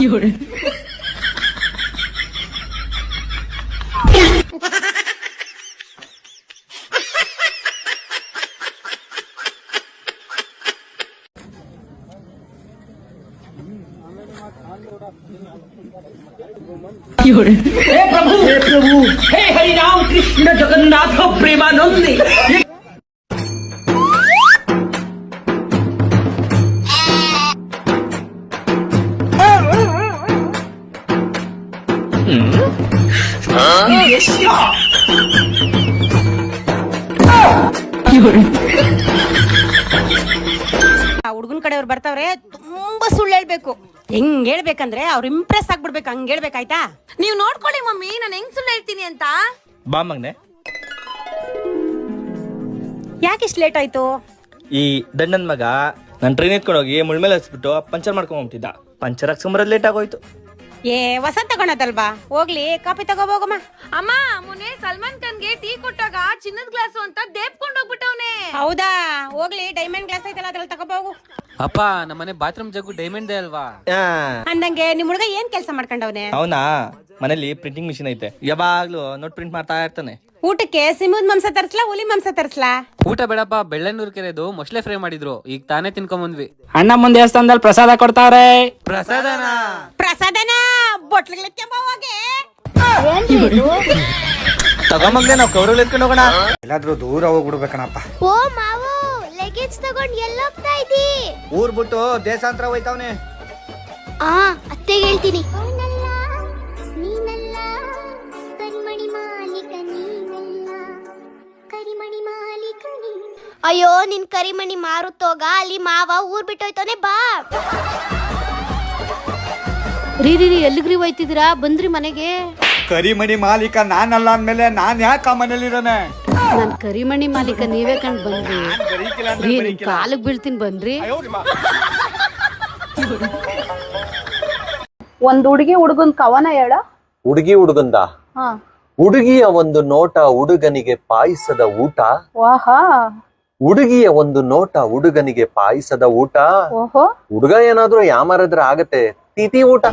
हे प्रभु हे हरि राम कृष्ण जगन्नाथ प्रेमानंद ಹುಡುಗನ ಕಡೆಯವ್ರು ಬರ್ತಾವ್ರೆ, ತುಂಬಾ ಸುಳ್ಳು ಹೇಳ್ಬೇಕು. ಹೆಂಗ್ ಹೇಳ್ಬೇಕಂದ್ರೆ ಅವ್ರು ಇಂಪ್ರೆಸ್ ಆಗ್ಬಿಡ್ಬೇಕು, ಹಂಗ್ ಹೇಳ್ಬೇಕಾಯ್ತಾ? ನೀವ್ ನೋಡ್ಕೊಳ್ಳಿ ಮಮ್ಮಿ, ನಾನು ಹೆಂಗ್ ಸುಳ್ಳು ಹೇಳ್ತೀನಿ ಅಂತ. ಬಾ ಮಗ್ನೆ. ಯಾಕೆ ಇಷ್ಟು ಲೇಟ್ ಆಯ್ತು? ಈ ದಂಡನ್ ಮಗ ನಾನು ಟ್ರೈನ್ ಎತ್ಕೊಂಡು ಹೋಗಿ ಮುಳ್ಮೇಲೆ ಹಚ್ಬಿಟ್ಟು ಪಂಚರ್ ಮಾಡ್ಕೊಂಡ್ಬಿಟ್ಟಿದ್ದ. ಪಂಚರ್ ಹಾಕ್ಸ್ಕೊಂಬರೋದು ಲೇಟ್ ಆಗೋಯ್ತು. ಏ ಹೊಸ ತಗೊಳದಲ್ವಾ, ಹೋಗ್ಲಿ ಕಾಫಿ ತಗೋಬೋಗಮ್ಮ. ಅಮ್ಮ, ಮೊನ್ನೆ ಸಲ್ಮಾನ್ ಖಾನ್ಗೆ ಟೀ ಕೊಟ್ಟಾಗ ಚಿನ್ನದ ಗ್ಲಾಸು ಅಂತ ದೇಪ್ಕೊಂಡ್ ಹೋಗ್ಬಿಟ್ಟವ್ನೆ. ಹೌದಾ? ಹೋಗ್ಲಿ ಡೈಮಂಡ್ ಗ್ಲಾಸ್ ಐತಲ್ಲ ಅದ್ರಲ್ಲಿ ತಗೋಬೋಗು. ಅಪ್ಪ, ನಮ್ಮನೆ ಬಾತ್ರೂಮ್ ಜಗ್ಗು ಡೈಮಂಡ್ ದೇ ಅಲ್ವಾ? ಅಂದಂಗೆ ನಿಮ್ ಹುಡುಗ ಏನ್ ಕೆಲಸ ಮಾಡ್ಕೊಂಡವ್ನೆ? ಅವನಾ ಮನೇಲಿ ಪ್ರಿಂಟಿಂಗ್ ಮಿಷಿನ್ ಐತೆ, ಯಾವಾಗ್ಲೂ ನೋಟ್ ಪ್ರಿಂಟ್ ಮಾಡ್ತಾ ಇರ್ತಾನೆ. ಊಟಕ್ಕೆ ಸಿಂಹದ ಮಾಂಸ ತರ್ಸ್ಲಾ, ಹುಲಿ ಮಾಂಸ ತರ್ಸ್ಲಾ? ಊಟ ಬೇಡಪ್ಪ, ಬೆಳ್ಳನ್ನೂರ್ ಕೆರೆದು ಮೊಸಳೆ ಫ್ರೈ ಮಾಡಿದ್ರು, ಈಗ ತಾನೇ ತಿನ್ಕೊಂಬಂದ್ವಿ. ಅಣ್ಣ ಮುಂದೆ ದೇವಸ್ಥಾನದಲ್ಲಿ ಪ್ರಸಾದ ಕೊಡ್ತಾವ್ರೆ. ಪ್ರಸಾದನ ಬೊಟ್ಲಕ್ಕೆ ಹೋಗಿ ತಗೊಂಬಂದೆ, ನಾವು ಕೌರಲ್ಲಿ ಎತ್ಕೊಂಡು ಹೋಗೋಣ. ಎಲ್ಲಾದ್ರೂ ದೂರ ಹೋಗ್ಬಿಡ್ಬೇಕಣಪ್ಪ. ಓ ಮಾವು, ಲಗೇಜ್ ತಗೊಂಡ್ ಎಲ್ಲೋಗ್ತಾ ಇದ್ದೀ? ಊರ್ ಬಿಟ್ಟು ದೇಶಾಂತರ ಹೋಯ್ತಾವ್ನೆ. ಅತ್ತೆಗೆ ಹೇಳ್ತೀನಿ. ಅಯ್ಯೋ, ನಿನ್ ಕರಿಮಣಿ ಮಾರುತ್ತೋಗ, ಅಲ್ಲಿ ಮಾವ ಊರ್ ಬಿಟ್ಟೋಯ್ತಾನೆ, ಬಾ. ರೀ ಎಲ್ಲಿಗ್ರಿ ಹೋಯ್ತಿದ್ದೀರಾ? ಬಂದ್ರಿ ಮನೆಗೆ? ಕರಿಮಣಿ ಮಾಲೀಕ ನಾನಲ್ಲ ಅಂದ್ಮೇಲೆ ನಾನ್ ಯಾಕೆ ಆ ಮನೇಲಿರೋನೆ? ನಾನ್ ಕರಿಮಣಿ ಮಾಲೀಕ ನೀವೇ ಕಂಡ್ ಬಂದ್ರಿ. ನಿಮ್ ಕಾಲಿಗೆ ಬೀಳ್ತೀನಿ ಬನ್ರಿ. ಒಂದ್ ಹುಡುಗಿ ಹುಡುಗನ್ ಕವನ ಹೇಳ. ಹುಡುಗಿ ಹುಡುಗಂದ? ಹುಡುಗಿಯ ಒಂದು ನೋಟ ಹುಡುಗನಿಗೆ ಪಾಯಸದ ಊಟ. ವಾಹಾ. ಹುಡುಗಿಯ ಒಂದು ನೋಟ ಹುಡುಗನಿಗೆ ಪಾಯಸದ ಊಟ. ಓಹೋ. ಹುಡುಗ ಏನಾದ್ರೂ ಯಾಮಾರಿದ್ರೆ ಆಗತ್ತೆ ತಿಥಿ ಊಟ.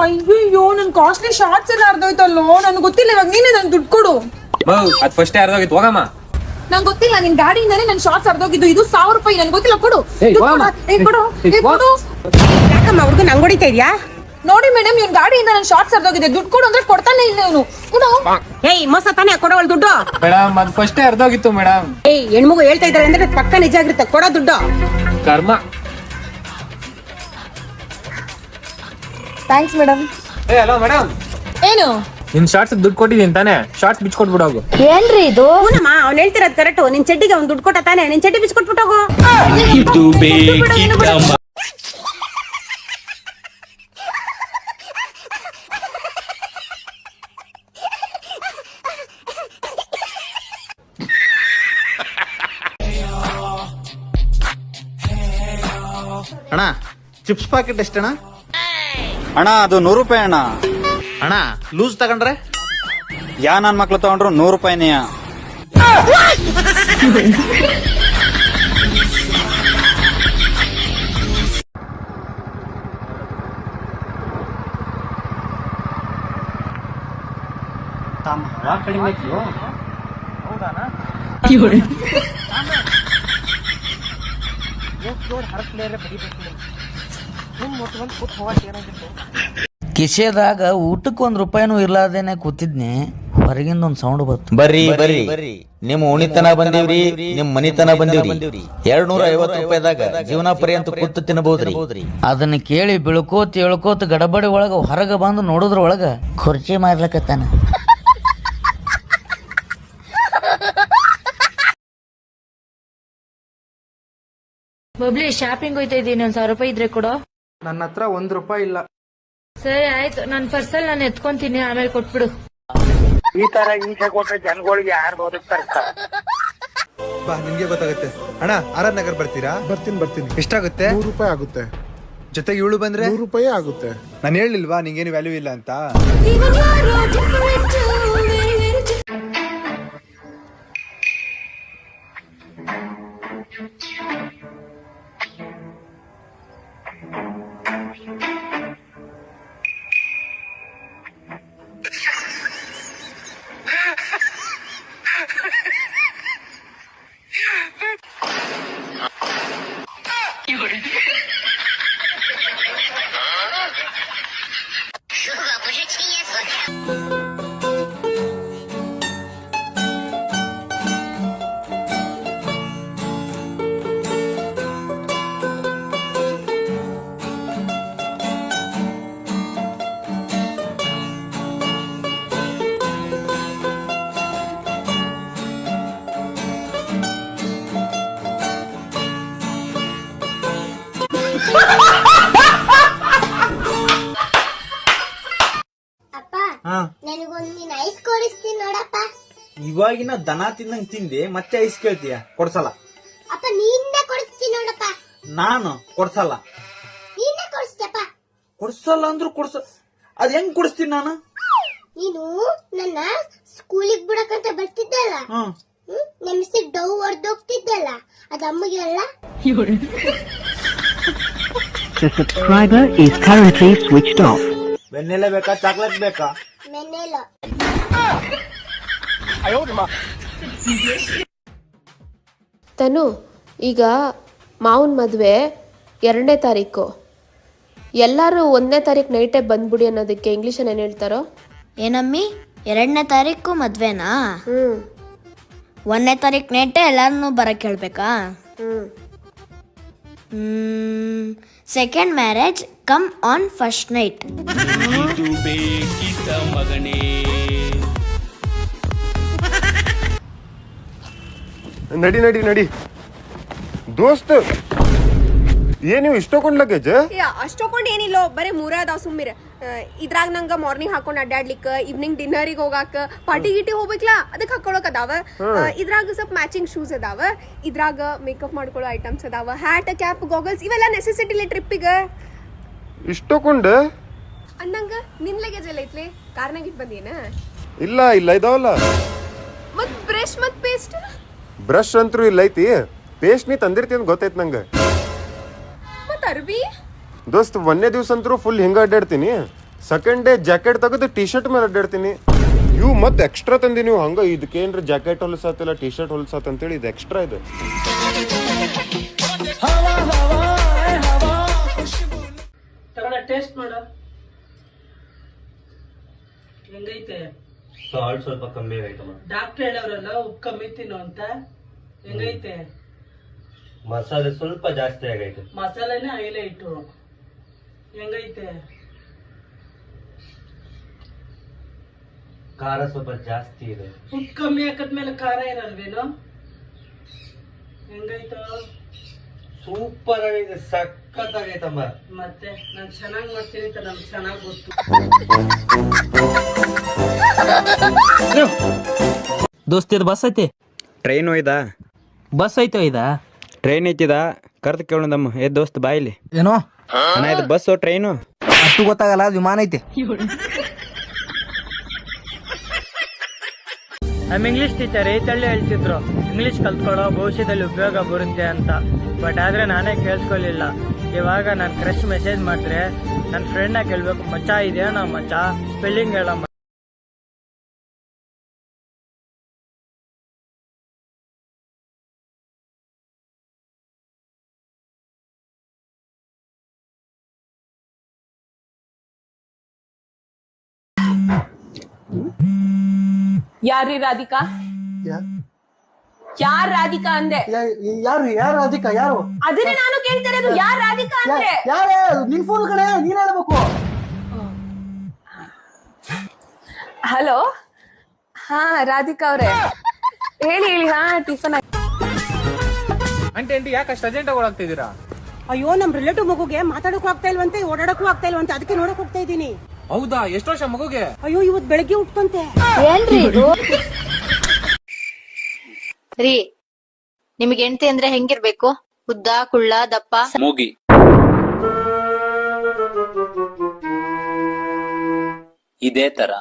ಅಯ್ಯೋ, ನನ್ ಕಾಸ್ಟ್ಲಿ ಶಾರ್ಟ್ಸ್ ಎಲ್ಲ ಅರ್ಧೋಯ್ತಲ್ಲೋ. ನನ್ ಗೊತ್ತಿಲ್ಲ, ಇವಾಗ ನೀನೇ ನನ್ ದುಡ್ಡು ಕೊಡು. ಅದ್ ಫಸ್ಟ್ ಅರ್ಧೋಗಿತ್ತು, ಹೋಗಮ್ಮ. ನಂಗೆ ಗೊತ್ತಿಲ್ಲ, ನಿನ್ ಗಾಡಿಯಿಂದಾನೇ ನನ್ ಶಾರ್ಟ್ಸ್ ಅರ್ಧೋಗಿದ್ದು. ಇದು 1000 ರೂಪಾಯಿ, ನನ್ಗೆ ಗೊತ್ತಿಲ್ಲ, ಕೊಡು. ಕೊಡು. ಯಾಕಮ್ಮ ಹುಡುಗನ್ ಹಂಗ್ ಹೊಡಿತಾ ಇದ್ಯಾ? ನೋಡಿ ಮೇಡಮ್, ಇವ್ನ ಗಾಡಿಯಿಂದ ನನ್ ಶಾರ್ಟ್ಸ್ ಅರ್ಧೋಗಿದೆ, ದುಡ್ಡು ಕೊಡು ಅಂದ್ರೆ ಕೊಡ್ತಾನೆ ಇಲ್ಲ ಇವನು. ಏಯ್ ಮೋಸ ತಾನೇ, ಕೊಡೋವಲ್ ದುಡ್ಡು. ಮೇಡಮ್, ಅದ್ ಫಸ್ಟ್ ಅರ್ಧೋಗಿತ್ತು ಮೇಡಮ್. ಏಯ್ ಹೆಣ್ಮಗು ಹೇಳ್ತಾ ಇದಾರೆ ಅಂದ್ರೆ ಪಕ್ಕ ನಿಜ ಆಗಿರುತ್ತೆ, ಕೊಡೋ ದುಡ್ಡು. ಕರ್ಮ. Thanks madam. Hello madam. ಏನು? ನಿನ್ ಶಾರ್ಟ್ಸ್ ದುಡ್ಡು ಕೊಟ್ಟಿದ್ದೀನಿ ತಾನೆ, ಶಾರ್ಟ್ಸ್ ಬಿಚ್ಕೊಟ್ಬಿಡೋಗು. ಏನ್ರಿ ಇದು? ಹೂನಮ್ಮ, ಅವ್ನು ಹೇಳ್ತಿರೋದು ಕರೆಕ್ಟ್. ನಿನ್ ಚಡ್ಡಿಗೆ ಅವ್ನು ದುಡ್ಡು ಕೊಟ್ಟ ತಾನೆ, ನಿನ್ ಚಡ್ಡಿ ಬಿಚ್ಕೊಟ್ಬಿಟ್ಟೋಗು. ಅಣ್ಣ, ಚಿಪ್ಸ್ ಪ್ಯಾಕೆಟ್ ಎಷ್ಟಣ್ಣ? ಅಣ್ಣ, ಅದು 100 ರೂಪಾಯಿ ಅಣ್ಣ. ಅಣ್ಣ, ಲೂಸ್ ತಗೊಂಡ್ರೆ? ಯಾ ನನ್ ಮಕ್ಳು ತಗೊಂಡ್ರು 100 ರೂಪಾಯಿನೇ. ಕಡಿಮೆ ಕಿಶೆದಾಗ ಊಟಕ್ಕೆ 1 ರೂಪಾಯಿನೂ ಇರ್ಲಾದೇನೆ ಕೂತಿದ್ನಿ, ಹೊರಗಿಂದ ಒಂದ್ ಸೌಂಡ್ ಬಂತು. ಬರ್ರಿ ನಿಮ್ ಉಣಿತನ ಬಂದಿವ್ರಿ, ನಿಮ್ ಮನಿತನ ಬಂದಿವ್ರಿ. 250 ರೂಪಾಯಿದಾಗ ಜೀವನ ಪರ್ಯಂತ ಕೂತು ತಿನ್ನಬಹುದ್ರಿ. ಅದನ್ನ ಕೇಳಿ ಬಿಳ್ಕೋತ ಎಳ್ಕೋತ ಗಡಬಡಿ ಒಳಗ ಹೊರಗ ಬಂದು ನೋಡುದ್ರ ಒಳಗ ಖುರ್ಚಿ ಮಾರ್ಲಕತ್ತಾನ. ಬಬ್ಲಿ, ಶಾಪಿಂಗ್ ಹೋಯ್ತಾ ಇದ್ದೀನಿ, 1000 ರೂಪಾಯಿ ಇದ್ರೆ ಕೊಡೋ. ನನ್ನ ಹತ್ರ 1 ರೂಪಾಯಿ ಇಲ್ಲ. ಸರಿ ಆಯ್ತು, ನನ್ ಪರ್ಸಲ್ ನಾನು ಎತ್ಕೊಂತೀನಿ, ಆಮೇಲೆ ಕೊಟ್ಬಿಡು. ಈ ತರ ಹಿಂಸೆ ಕೊಟ್ರೆ ಜನಗಳಿಗೆ ಯಾರು ಬದುಕ್ತಾರೆ? ಬಾ, ನಿಮ್ಗೆ ಗೊತ್ತಾಗುತ್ತೆ. ಅಣ್ಣ, ಆರ್ ನಗರ್ ಬರ್ತೀರಾ? ಬರ್ತೀನಿ. ಎಷ್ಟಾಗುತ್ತೆ? 100 ರೂಪಾಯಿ ಆಗುತ್ತೆ. ಜೊತೆಗೆ ಇವಳು ಬಂದ್ರೆ 100 ರೂಪಾಯಿ ಆಗುತ್ತೆ. ನಾನು ಹೇಳಿಲ್ವಾ ನಿಂಗೇನು ವ್ಯಾಲ್ಯೂ ಇಲ್ಲ ಅಂತ? ನನಗೊಂದು ನೀನ್ ಐಸ್ ಕೊಡಿಸ್ತೀನಿ ನೋಡಪ್ಪ. ಇವಾಗಿನ ದನ ತಿಂದಂಗ್ ತಿಂದೆ ಮತ್ತೆ ಐಸ್ ಕೇಳ್ತೀಯ? ಕೊಡ್ಸಲ್ಲ. ಅಪ್ಪ ನೀನೇ ಕೊಡಿಸ್ತೀನಿ ನೋಡಪ್ಪ. ನಾನು ಕೊಡ್ಸಲ್ಲ. ನೀನೇ ಕೊಡಿಸ್ತಪ್ಪ. ಕೊಡ್ಸಲ್ಲ ಅಂದ್ರು ಅದ್ ಹೆಂಗ್ ಕೊಡಿಸ್ತೀನಿ ನಾನು? ನೀನು ನನ್ನ ಸ್ಕೂಲಿಗೆ ಬಿಡಕಂತ ಬರ್ತಿದ್ದಲ್ಲ, ನೆಮ್ಸಿ ಡವ್ ಹೊಡೆದೋಗ್ತಿದ್ದಲ್ಲ, ಅದ ಅಮ್ಮಗೆ ಅಲ್ಲ. ಬೆನ್ನೆಲ್ಲ ಬೇಕಾ ಚಾಕ್ಲೇಟ್ ಬೇಕಾ? ಮೆನ್ನೆಲ್ಲ. ತನು, ಈಗ ಮಾವನ್ ಮದ್ವೆ 2ನೇ ತಾರೀಕು. ಎಲ್ಲಾರು 1ನೇ ತಾರೀಕು ನೈಟೇ ಬಂದ್ಬಿಡಿ ಅನ್ನೋದಕ್ಕೆ ಇಂಗ್ಲಿಷ್ ಏನ್ ಹೇಳ್ತಾರೋ? ಏನಮ್ಮಿ 2ನೇ ತಾರೀಕು ಮದ್ವೆನಾ? 1ನೇ ತಾರೀಕು ನೈಟೇ ಎಲ್ಲಾರನ್ನೂ ಬರಕ್ ಹೇಳ್ಬೇಕಾ? Second marriage come on first night. ನಡಿ ನಡಿ ನಡಿ ದೋಸ್ತ್, ಏನ್ ನೀವು ಇಷ್ಟೊಂದ್ ಲಗೇಜ್? ಅಷ್ಟೊಂಡ್ ಏನಿಲ್ಲ, ಬರೇ 3 ಅದಾವ ಸುಮ್ಮಿರ. ಇದ್ರಾಗ ನಂಗ ಮಾರ್ನಿಂಗ್ ಹಾಕೊಂಡ್ ಅಡ್ಡಾಡ್ಲಿಕ್ಕ, ಈವ್ನಿಂಗ್ ಡಿನ್ನರಿಗೆ ಹೋಗಾಕ, ಪಾರ್ಟಿ ಗೀಟಿ ಹೋಗ್ಬೇಕಲ್ಲ ಅದಕ್ಕೆ ಹಾಕೊಳಕ್ ಅದಾವ. ಇದ್ರಾಗ ಸ್ವಲ್ಪ ಮ್ಯಾಚಿಂಗ್ ಶೂಸ್ ಅದಾವ, ಇದ್ರಾಗ ಮೇಕಪ್ ಮಾಡ್ಕೊಳ್ಳೋ ಐಟಮ್ಸ್ ಅದಾವ, ಹ್ಯಾಟ್, ಕ್ಯಾಪ್, ಗಾಗಲ್ಸ್ ಇವೆಲ್ಲ ನೆಸೆಸಿಟಿ ಇಲ್ಲ ಟ್ರಿಪ್ಪಿಗೆ. ಇಷ್ಟೊಂಡ್ ಅಂದಂಗ ನಿನ್ ಲಗೇಜ್ ಎಲ್ಲ ಐತ್ಲಿ, ಕಾರ್ನಾಗ ಇಟ್ ಬಂದೇನ? ಇಲ್ಲ ಇಲ್ಲ ಇದಾವಲ್ಲ. ಮತ್ ಬ್ರಷ್ ಮತ್ ಪೇಸ್ಟ್? ಬ್ರಷ್ ಅಂತೂ ಇಲ್ಲ ಐತಿ, ಪೇಸ್ಟ್ ನೀ ತಂದಿರ್ತಿ ಅಂತ ಗೊತ್ತೈತ್ ನಂಗ. ಮತ್ ಅರ್ಬಿ? ದೋಸ್ತ್ 1ನೇ ದಿವ್ಸ ಅಂತೂ ಫುಲ್ ಹಿಂಗ ಅಡ್ಡಾಡ್ತೀನಿ, ಸೆಕೆಂಡ್ ಡೇ ಜಾಕೆಟ್ ತೆಗೆದು ಟಿ ಶರ್ಟ್ ಮೇಲೆ ಅಡ್ಡಾಡ್ತೀನಿ. ಇವು ಮತ್ತೆ ಎಕ್ಸ್ಟ್ರಾ ತಂದಿ ನೀವು ಹಂಗ, ಇದಕ್ಕೇನ್ರ ಜಾಕೆಟ್ ಹೊಲ್ಸಾತಿಲ್ಲ ಟಿ ಶರ್ಟ್ ಹೊಲ್ಸಾತ ಅಂತೇಳಿ ಇದು ಎಕ್ಸ್ಟ್ರಾ ಇದೆ. ಟೇಸ್ಟ್ ಮಾಡ, ಹೆಂಗೈತೆ? ಸಾಲ್ಟ್ ಸ್ವಲ್ಪ ಕಮ್ಮಿ ಆಗೈತಮ್ಮ. ಡಾಕ್ಟರ್ ಹೇಳವ್ರಲ್ಲ ಉಪ್ಪು ಕಮ್ಮಿ ತಿನ್ನು ಅಂತ. ಹೆಂಗೈತೆ? ಮಸಾಲೆ ಸ್ವಲ್ಪ ಜಾಸ್ತಿ ಆಗೈತೆ. ಮಸಾಲೆನೇ ಹೈಲೈಟು. ಹೆಂಗೈತೆ? ಖಾರ ಸ್ವಲ್ಪ ಜಾಸ್ತಿ ಇದೆ. ಉಪ್ಪು ಕಮ್ಮಿ ಹಾಕದ್ಮೇಲೆ ಖಾರ ಇರಲ್ವೇನು? ಹೆಂಗೈತ? ಸೂಪರ್ ಆಗಿದೆ, ಸಖತ್ ಆಗೈತಮ್ಮ. ಮತ್ತೆ ನಾನ್ ಚೆನ್ನಾಗ್ ಮಾಡ್ತೀನಿ ಅಂತ ನಮ್ಗೆ ಚೆನ್ನಾಗ್ ಗೊತ್ತು. ದೋಸ್ತ ಇದು ಬಸ್ ಐತಿ? ಟ್ರೈನ್ ಒಯ್ದಾ? ಬಸ್ ಐತೋ ಇದಾ? ಟ್ರೈನ್ ಐತಿದ ಕರ್ತ ಕೇಳೋದಮ್ಮ. ಏ ದೋಸ್ತ್ ಬಾಯಿಲಿ. ಏನೋ ಅಣ್ಣ ಇದು ಬಸ್ಸು ಟ್ರೈನು? ಅಷ್ಟು ಗೊತ್ತಾಗಲ್ಲ, ಅದು ವಿಮಾನ ಐತಿ. ನಮ್ಮ ಇಂಗ್ಲಿಷ್ ಟೀಚರ್ ಈ ತಳ್ಳಿ ಹೇಳ್ತಿದ್ರು, ಇಂಗ್ಲಿಷ್ ಕಲ್ತ್ಕೊಳ್ಳೋ ಭವಿಷ್ಯದಲ್ಲಿ ಉಪಯೋಗ ಬರುತ್ತೆ ಅಂತ. ಬಟ್ ಆದ್ರೆ ನಾನೇ ಕೇಳಿಸ್ಕೊಳ್ಳಿಲ್ಲ. ಇವಾಗ ನನ್ನ ಕ್ರಶ್ ಮೆಸೇಜ್ ಮಾಡಿದ್ರೆ ನನ್ನ ಫ್ರೆಂಡ್ನ ಕೇಳ್ಬೇಕು, ಮಚ್ಚ ಇದೆಯಾ ನಾ ಮಚ್ಚ ಸ್ಪೆಲ್ಲಿಂಗ್ ಹೇಳಮ್ಮ. ಯಾರ್ರೀ ರಾಧಿಕಾ? ಯಾರ್ ರಾಧಿಕಾ ಅಂದೆ? ಯಾರು ಯಾರು ರಾಧಿಕಾ? ಯಾರು? ಅದನ್ನೇ ನಾನು ಕೇಳ್ತಾ ಇರೋದು, ಯಾರ್ ರಾಧಿಕಾ ಅಂದ್ರೆ? ಯಾರೇ ನಿನ್ ಫೋನ್ ಕಡೆ ನೀನ್ ಹೇಳ್ಬೇಕು. ಹಲೋ, ಹಾ ರಾಧಿಕಾ ಅವ್ರೆ, ಹೇಳಿ ಹೇಳಿ. ಹಾ ಟಿಫನ್ ಆಂಟಿ ಯಾಕೆ ಅಷ್ಟು ಅರ್ಜೆಂಟ್ ಆಗಿ ಓಡಾಗ್ತಿದ್ದೀರಾ? ಅಯ್ಯೋ, ನಮ್ ರಿಲೇಟಿವ್ ಮಗುಗೆ ಮಾತಾಡಕ್ಕೂ ಆಗ್ತಾ ಇಲ್ವಂತೆ, ಓಡಾಡಕ್ಕೂ ಆಗ್ತಾ ಇಲ್ವಂತೆ, ಅದಕ್ಕೆ ನೋಡಕ್ ಹೋಗ್ತಾ ಇದೀನಿ. ಹೌದಾ? ಎಷ್ಟು ವರ್ಷ ಮಗುಗೆ? ಅಯ್ಯೋ, ಇವತ್ ಬೆಳಗ್ಗೆ ಉಟ್ಕೊಂತೆ. ಏನ್ರಿ ಇದು? ರೀ, ನಿಮಗೆ ಹೆಂಡತಿ ಅಂದ್ರೆ ಹೆಂಗಿರ್ಬೇಕು? ಉದ್ದ, ಕುಳ್ಳ, ದಪ್ಪ? ಮೂಗಿ. ಇದೇ ತರ.